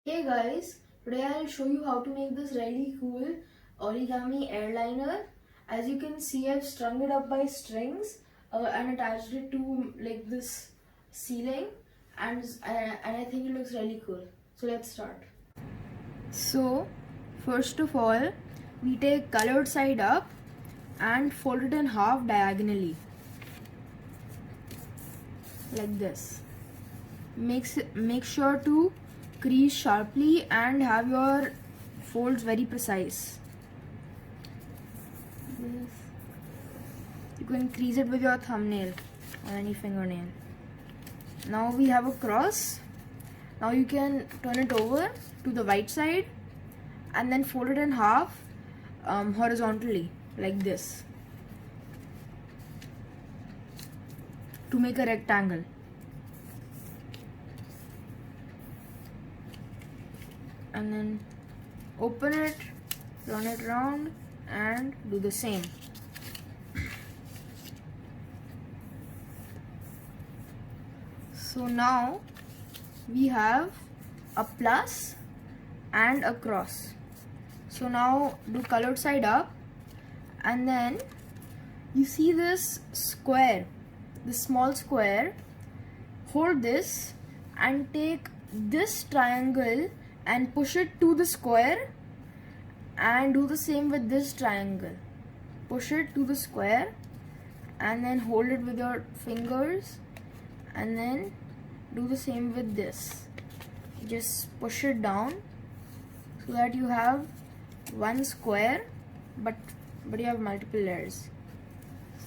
Hey guys, today I'll show you how to make this really cool origami airliner. As you can see, I've strung it up by strings and attached it to like this ceiling, and I think it looks really cool. So let's start. So first of all, we take colored side up and fold it in half diagonally like this. Make sure to crease sharply and have your folds very precise. You can crease it with your thumbnail or any fingernail. Now we have a cross. Now you can turn it over to the right side and then fold it in half horizontally like this to make a rectangle. And then open it, turn it around and do the same. So now we have a plus and a cross. So now do colored side up, and then you see this square, this small square. Hold this and take this triangle and push it to the square, and do the same with this triangle. Push it to the square and then hold it with your fingers, and then do the same with this. Just push it down so that you have one square, but you have multiple layers.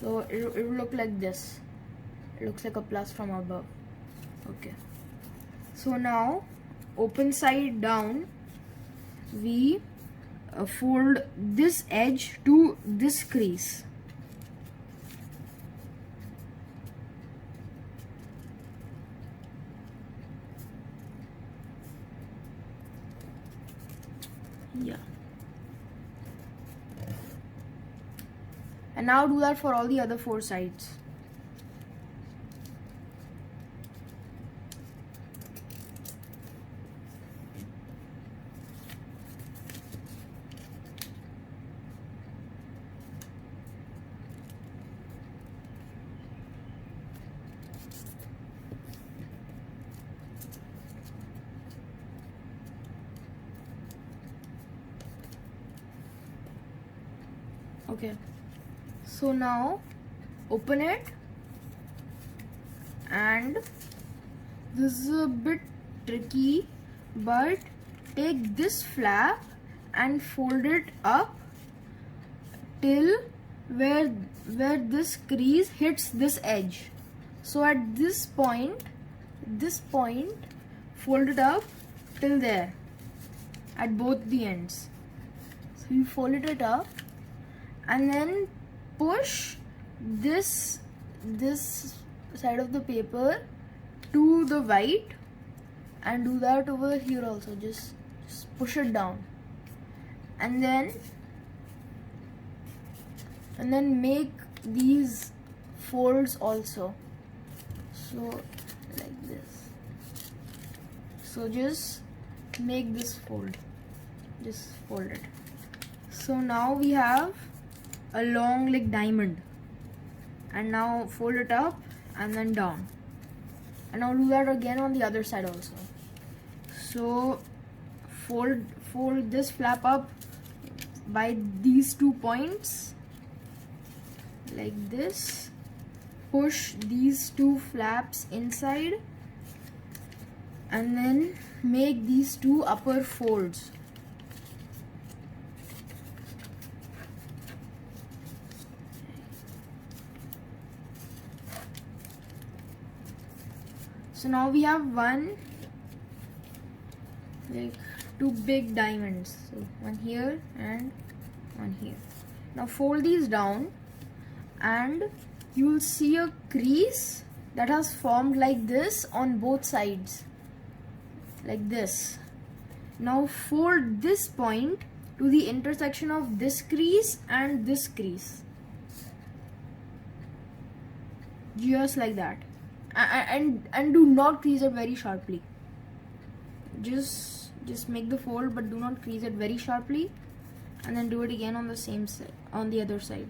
So it will look like this. It looks like a plus from above. Okay. So now open side down, we fold this edge to this crease. Yeah. And now do that for all the other four sides. Okay, so now open it, and this is a bit tricky, but take this flap and fold it up till where this crease hits this edge. So at this point fold it up till there at both the ends. So you folded it up and then push this side of the paper to the white, and do that over here also. Just push it down, and then make these folds also. So like this. So just make this fold. Just fold it. So now we have a long like diamond, and now fold it up and then down, and now do that again on the other side also. So fold this flap up by these 2 points like this, push these 2 flaps inside, and then make these 2 upper folds. So now we have like 2 big diamonds. So one here and one here. Now fold these down, and you will see a crease that has formed like this on both sides, like this. Now fold this point to the intersection of this crease and this crease, just like that. And do not crease it very sharply. Just just make the fold, but do not crease it very sharply, and then do it again on the same side, on the other side.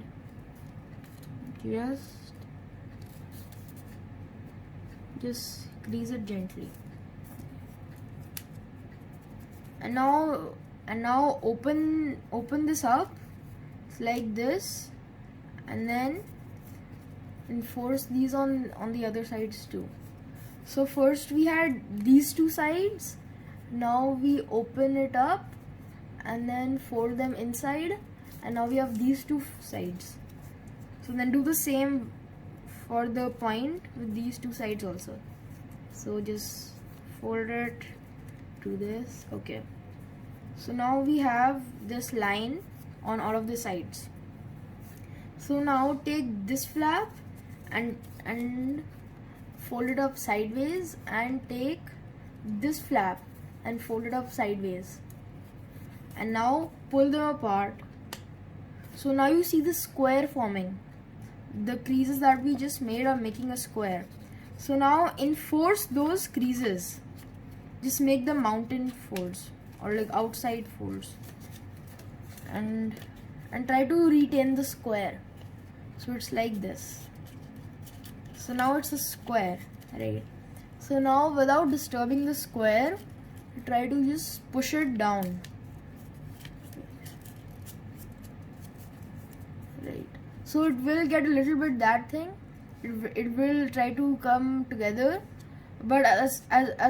Just crease it gently. And now open this up like this, and then enforce these on the other sides too. So first we had these two sides, now we open it up and then fold them inside, and now we have these two sides. So then do the same for the point with these two sides also. So just fold it to this. Okay, so now we have this line on all of the sides. So now take this flap and fold it up sideways, and take this flap and fold it up sideways, and now pull them apart. So now you see the square forming. The creases that we just made are making a square. So now enforce those creases. Just make them mountain folds or like outside folds, and try to retain the square. So it's like this. So now it's a square, right? So now without disturbing the square, try to just push it down. Right. So it will get a little bit that thing. It will try to come together, but as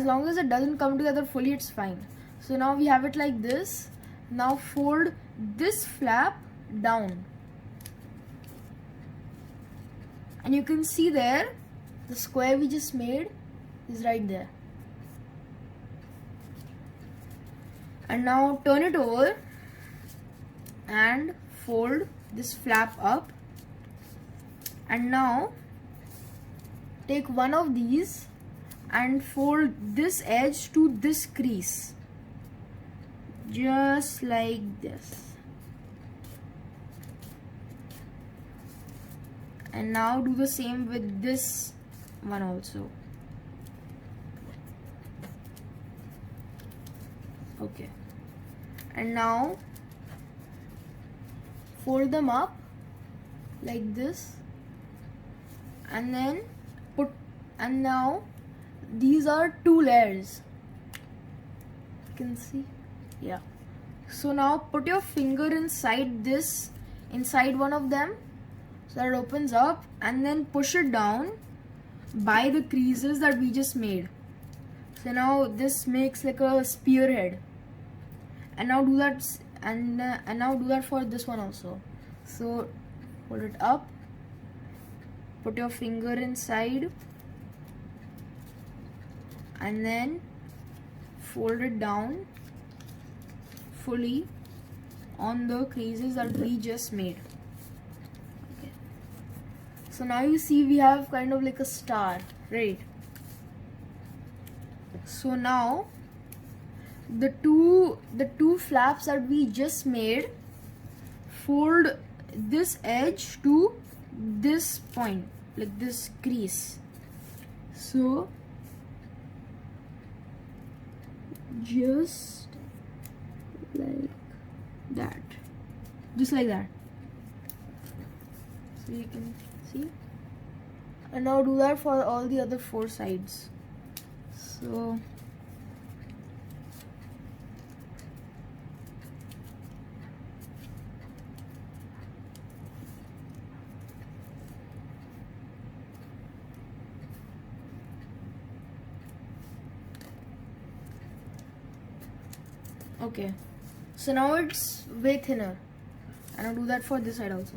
long as it doesn't come together fully, it's fine. So now we have it like this. Now fold this flap down, and you can see there the square we just made is right there. And now turn it over and fold this flap up, and now take one of these and fold this edge to this crease, just like this. And now do the same with this one also. Okay, and now fold them up like this, and then and now these are two layers, you can see. Yeah, so now put your finger inside one of them, so that it opens up, and then push it down by the creases that we just made. So now this makes like a spearhead, and now do that, and now do that for this one also. So hold it up, put your finger inside, and then fold it down fully on the creases that we just made. Okay. So now you see we have kind of like a star, right? So now the two flaps that we just made, fold this edge to this point, like this crease. So just like that, just like that. So you can see, and now do that for all the other four sides. So okay, so now it's way thinner, and I'll do that for this side also.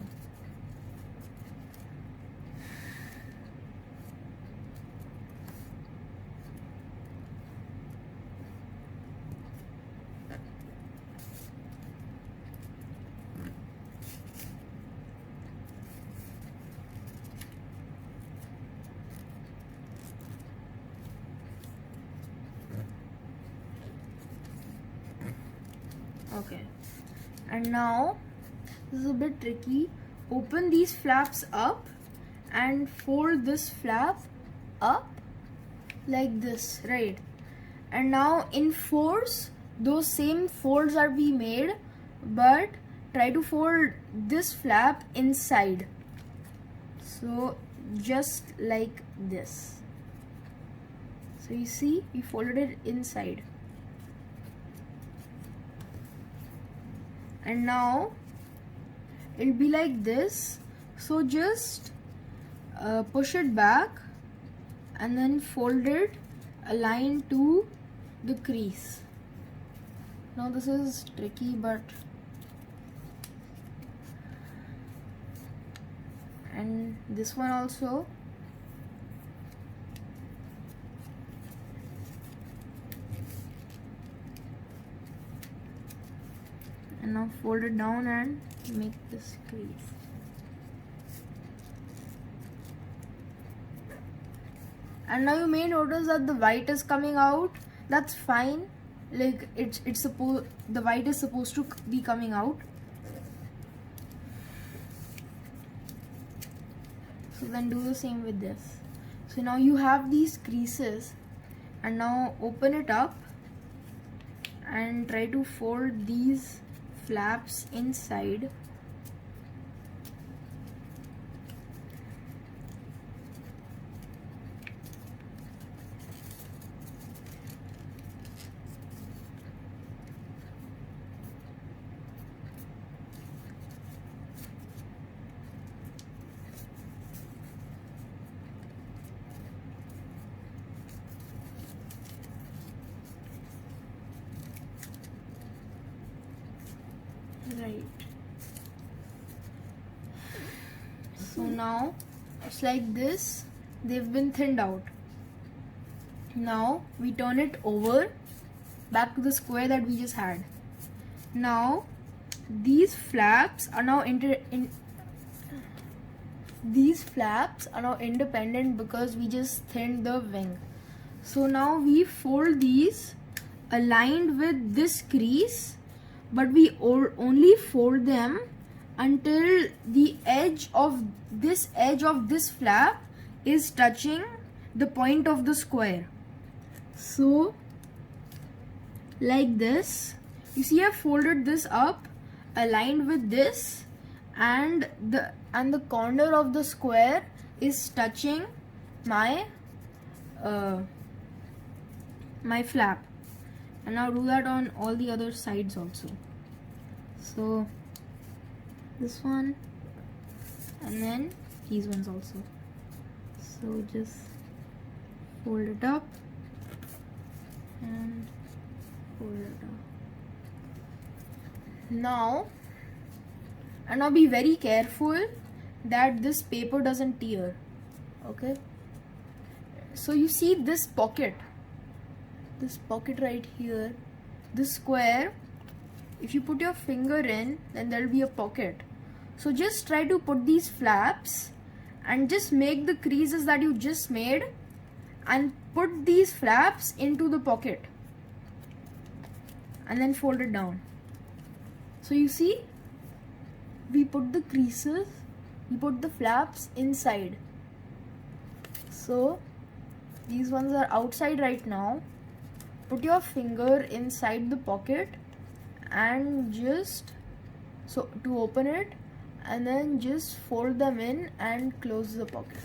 Okay, and now this is a bit tricky. Open these flaps up and fold this flap up like this, right? And now enforce those same folds that we made, but try to fold this flap inside. So just like this. So you see, we folded it inside. And now it'll be like this. So just push it back and then fold it aligned to the crease. Now this is tricky, but and this one also. And now fold it down and make this crease. And now you may notice that the white is coming out. That's fine. Like the white is supposed to be coming out. So then do the same with this. So now you have these creases, and now open it up and try to fold these flaps inside. Right. So now it's like this. They've been thinned out. Now we turn it over back to the square that we just had. Now these flaps are now independent because we just thinned the wing. So now we fold these aligned with this crease, but we only fold them until the edge of this flap is touching the point of the square. So like this, you see I've folded this up aligned with this, and the corner of the square is touching my my flap. And now do that on all the other sides also. So this one, and then these ones also. So just fold it up and fold it up. Now be very careful that this paper doesn't tear. Okay. So you see this pocket right here, this square, if you put your finger in, then there will be a pocket. So just try to put these flaps and just make the creases that you just made and put these flaps into the pocket and then fold it down. So you see, we put the creases, we put the flaps inside. So these ones are outside right now. Put your finger inside the pocket and just to open it, and then just fold them in and close the pocket.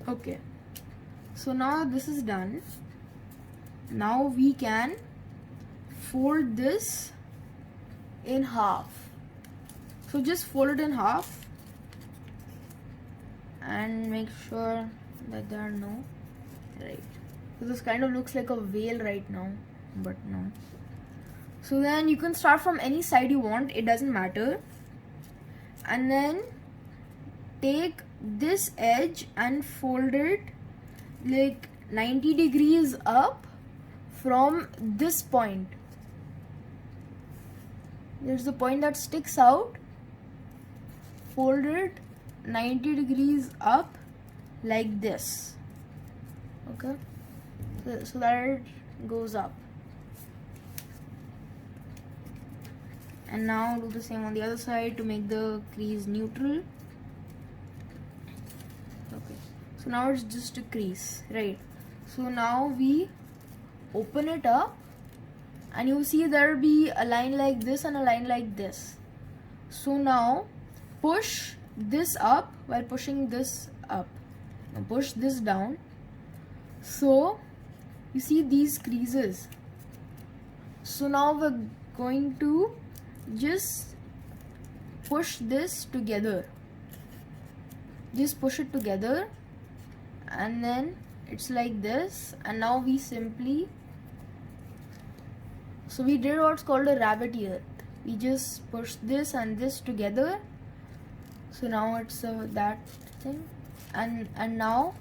Okay, so now this is done. Now we can fold this in half. So just fold it in half and make sure that there are no, right, so this kind of looks like a veil right now, but no. So then you can start from any side you want, it doesn't matter, and then take this edge and fold it like 90 degrees up from this point. There's the point that sticks out. Fold it 90 degrees up like this. Okay, so that it goes up. And now do the same on the other side to make the crease neutral. Okay, so now it's just a crease, right? So now we open it up, and you see there will be a line like this and a line like this. So now push this up while pushing this up. Now push this down. So you see these creases. So now we're going to just push this together. Just push it together, and then it's like this. And now we simply, so we did what's called a rabbit ear. We just push this and this together. So now it's that thing, and now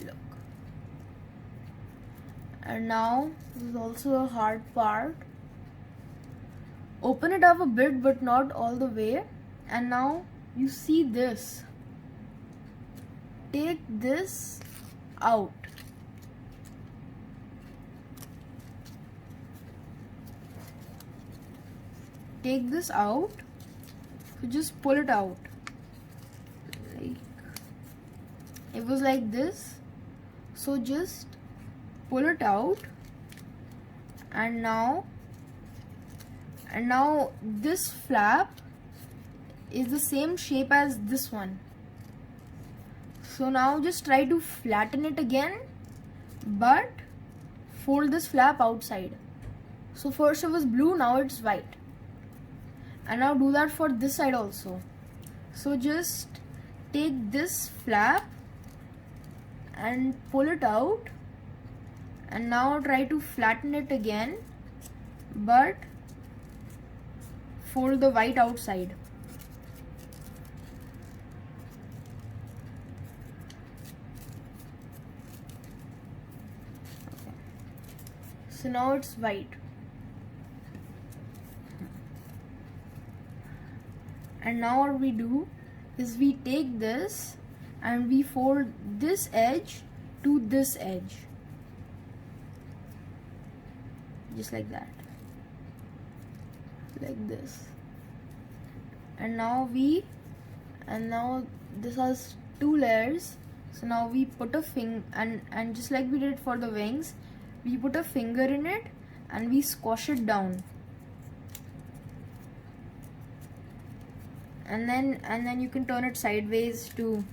look. And now this is also a hard part. Open it up a bit, but not all the way. And now you see this. Take this out. Take this out. So just pull it out. Like it was like this. So just pull it out. And now this flap is the same shape as this one. So now just try to flatten it again, but fold this flap outside. So first it was blue, now it's white. And now do that for this side also. So just take this flap and pull it out, and now try to flatten it again, but fold the white outside. Okay. So now it's white. And now what we do is we take this and we fold this edge to this edge. Just like that. Like this. And now this has two layers. So now we put a finger, and just like we did for the wings, we put a finger in it and we squash it down. And then you can turn it sideways to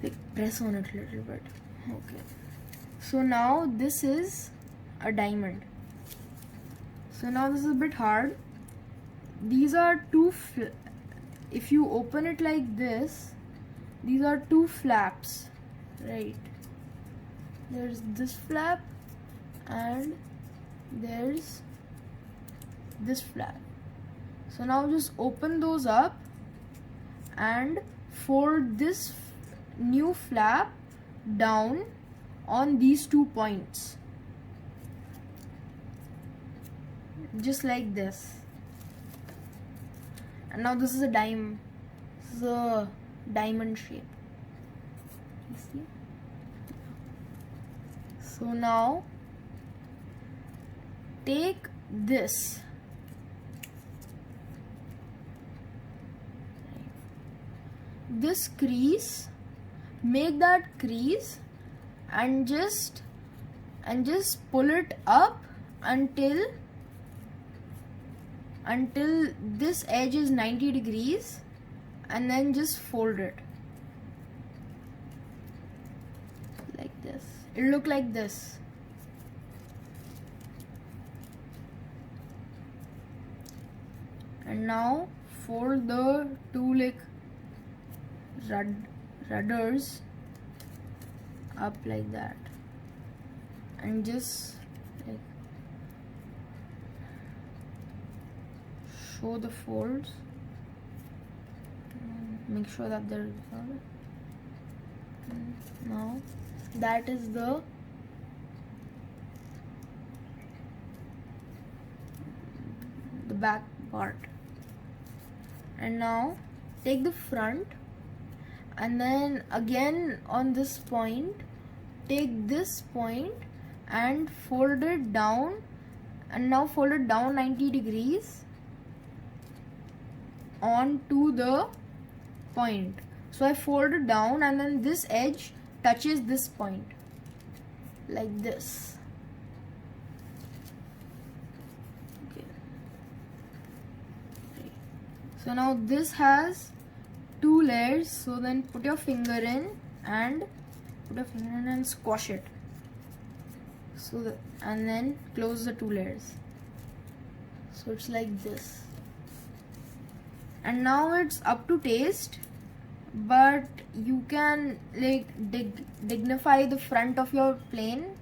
like press on it a little bit. Okay. So now this is a diamond. So now this is a bit hard. These are two, if you open it like this, these are two flaps, right? There's this flap and there's this flap. So now just open those up and fold this new flap down on these 2 points. Just like this. And now this is a diamond shape. You see? So now take this. This crease, make that crease and just pull it up until this edge is 90 degrees, and then just fold it like this. It'll look like this. And now fold the two like rudders up like that, and just like show the folds. Make sure that they're solid. Now that is the back part. And now take the front, and then again on this point take this point and fold it down, and now fold it down 90 degrees, onto the point. So I fold it down, and then this edge touches this point like this. Okay. So now this has 2 layers. So then put your finger in and squash it. So and then close the 2 layers. So it's like this. And now it's up to taste, but you can like dignify the front of your plane.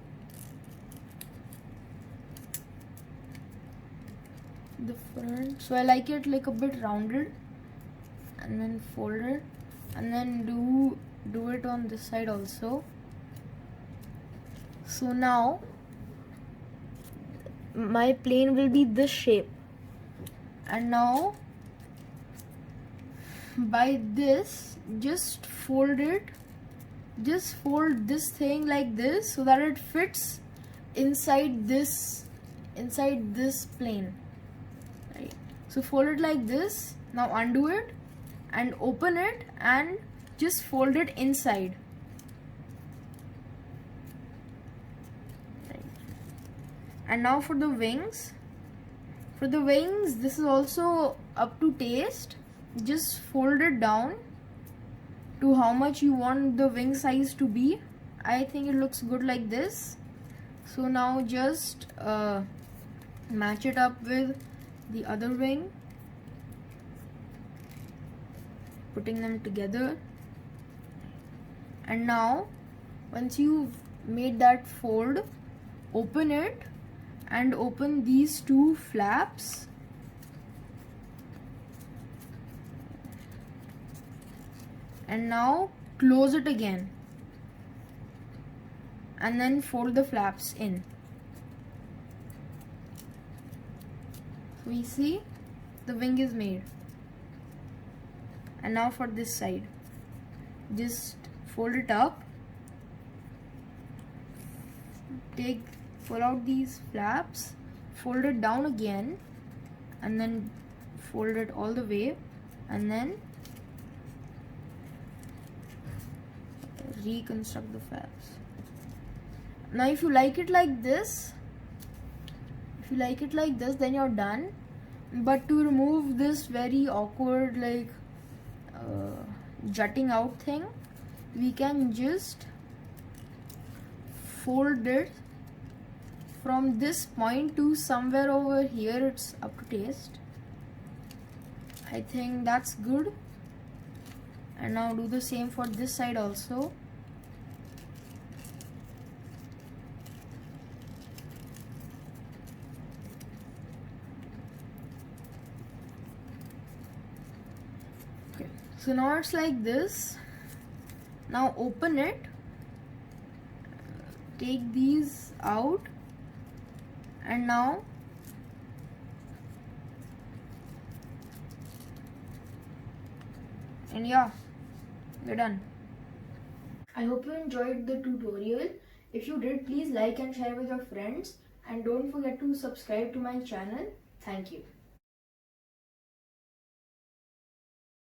The front, so I like it like a bit rounded, and then fold it, and then do it on this side also. So now my plane will be this shape, and now by this, just fold it, just fold this thing like this so that it fits inside this plane, right? So fold it like this. Now undo it and open it and just fold it inside, right? And now for the wings, this is also up to taste. Just fold it down to how much you want the wing size to be. I think it looks good like this. So now just match it up with the other wing, putting them together. And now once you've made that fold, open it and open these 2 flaps. And now close it again, and then fold the flaps in. So we see the wing is made. And now for this side, just fold it up, pull out these flaps, fold it down again, and then fold it all the way, and then reconstruct the flaps. Now if you like it like this, then you're done. But to remove this very awkward like jutting out thing, we can just fold it from this point to somewhere over here. It's up to taste. I think that's good. And now do the same for this side also. Okay, so now it's like this. Now open it, take these out, and now yeah, we're done. I hope you enjoyed the tutorial. If you did, please like and share with your friends, and don't forget to subscribe to my channel. Thank you.